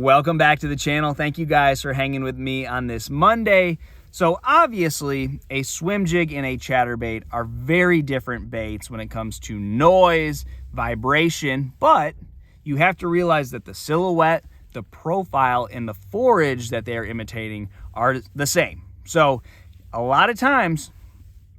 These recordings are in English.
Welcome back to the channel. Thank you guys for hanging with me on this Monday. So obviously a swim jig and a chatterbait are very different baits when it comes to noise, vibration, but you have to realize that the silhouette, the profile, and the forage that they are imitating are the same. So a lot of times,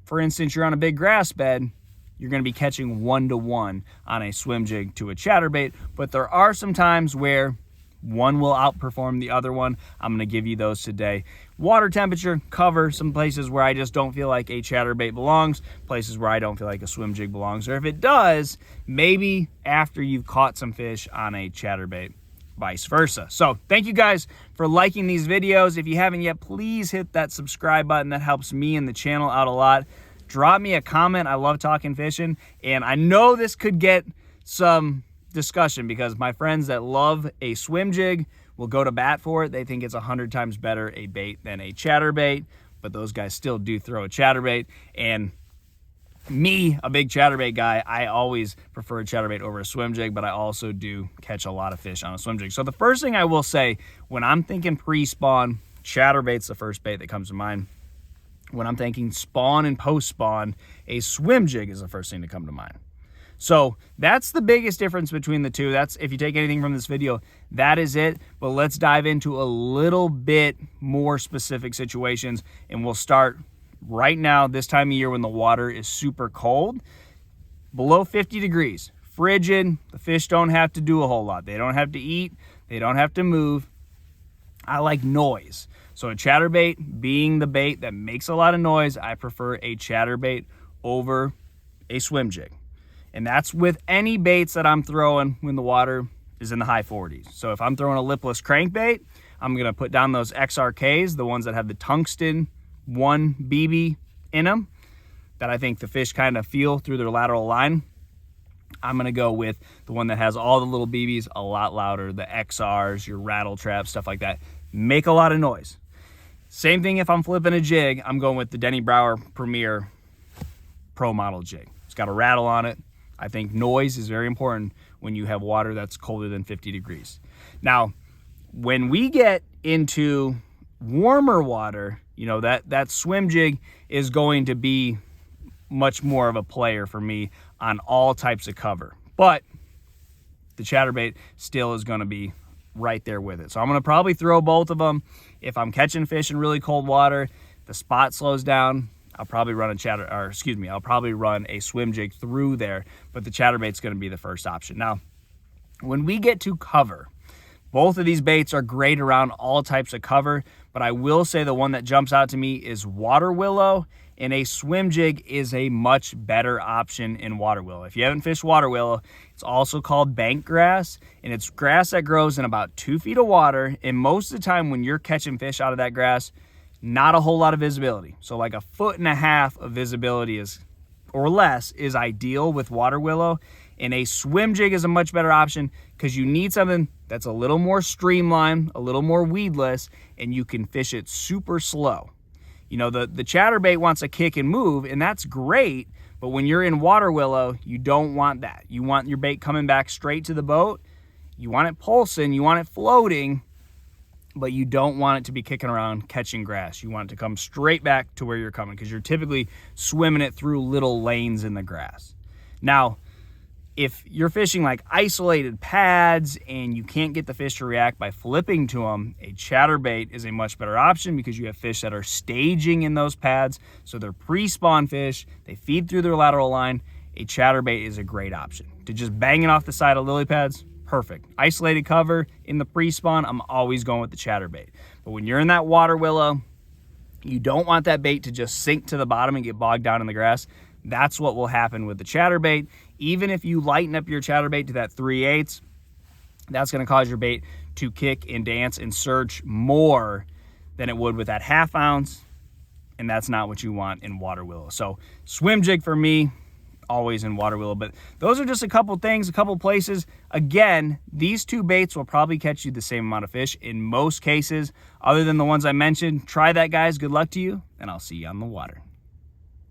for instance, you're on a big grass bed, you're going to be catching 1-to-1 on a swim jig to a chatterbait, but there are some times where one will outperform the other one. I'm going to give you those today. Water temperature, cover, some places where I just don't feel like a chatterbait belongs, places where I don't feel like a swim jig belongs, or if it does, maybe after you've caught some fish on a chatterbait, vice versa. So thank you guys for liking these videos. If you haven't yet, please hit that subscribe button. That helps me and the channel out a lot. Drop me a comment. I love talking fishing, and I know this could get some discussion because my friends that love a swim jig will go to bat for it. They think it's 100 times better a bait than a chatterbait, but those guys still do throw a chatterbait. And me, a big chatterbait guy, I always prefer a chatterbait over a swim jig, but I also do catch a lot of fish on a swim jig. So the first thing I will say, when I'm thinking pre-spawn, chatterbait's the first bait that comes to mind. When I'm thinking spawn and post-spawn, a swim jig is the first thing to come to mind. So that's the biggest difference between the two. That's, if you take anything from this video, that is it. But let's dive into a little bit more specific situations, and we'll start right now, this time of year when the water is super cold, below 50 degrees, frigid. The fish don't have to do a whole lot. They don't have to eat. They don't have to move. I like noise. So a chatterbait being the bait that makes a lot of noise, I prefer a chatterbait over a swim jig. And that's with any baits that I'm throwing when the water is in the high 40s. So if I'm throwing a lipless crankbait, I'm gonna put down those XRKs, the ones that have the tungsten 1 BB in them, that I think the fish kind of feel through their lateral line. I'm gonna go with the one that has all the little BBs, a lot louder, the XRs, your rattle traps, stuff like that. Make a lot of noise. Same thing if I'm flipping a jig, I'm going with the Denny Brauer Premier Pro Model jig. It's got a rattle on it. I think noise is very important when you have water that's colder than 50 degrees. Now, when we get into warmer water, you know, that swim jig is going to be much more of a player for me on all types of cover. But the chatterbait still is going to be right there with it. So I'm going to probably throw both of them. If I'm catching fish in really cold water, the spot slows down, I'll probably run I'll probably run a swim jig through there, but the chatterbait's going to be the first option. Now, when we get to cover, both of these baits are great around all types of cover, but I will say the one that jumps out to me is water willow, and a swim jig is a much better option in water willow. If you haven't fished water willow, it's also called bank grass, and it's grass that grows in about 2 feet of water, and most of the time when you're catching fish out of that grass, not a whole lot of visibility. So like 1.5 foot of visibility is, or less, is ideal with water willow. And a swim jig is a much better option because you need something that's a little more streamlined, a little more weedless, and you can fish it super slow. You know, the chatterbait wants to kick and move, and that's great, but when you're in water willow, you don't want that. You want your bait coming back straight to the boat. You want it pulsing, you want it floating, but you don't want it to be kicking around catching grass. You want it to come straight back to where you're coming because you're typically swimming it through little lanes in the grass. Now, if you're fishing like isolated pads and you can't get the fish to react by flipping to them, a chatterbait is a much better option because you have fish that are staging in those pads. So they're pre-spawn fish, they feed through their lateral line. A chatterbait is a great option. To just bang it off the side of lily pads, perfect. Isolated cover in the pre-spawn, I'm always going with the chatterbait. But when you're in that water willow, you don't want that bait to just sink to the bottom and get bogged down in the grass. That's what will happen with the chatterbait. Even if you lighten up your chatterbait to that 3/8, that's going to cause your bait to kick and dance and surge more than it would with that 1/2 ounce, and that's not what you want in water willow. So swim jig for me, always in water willow. But those are just a couple things, a couple places. Again, these two baits will probably catch you the same amount of fish in most cases, other than the ones I mentioned. Try that, guys. Good luck to you, and I'll see you on the water.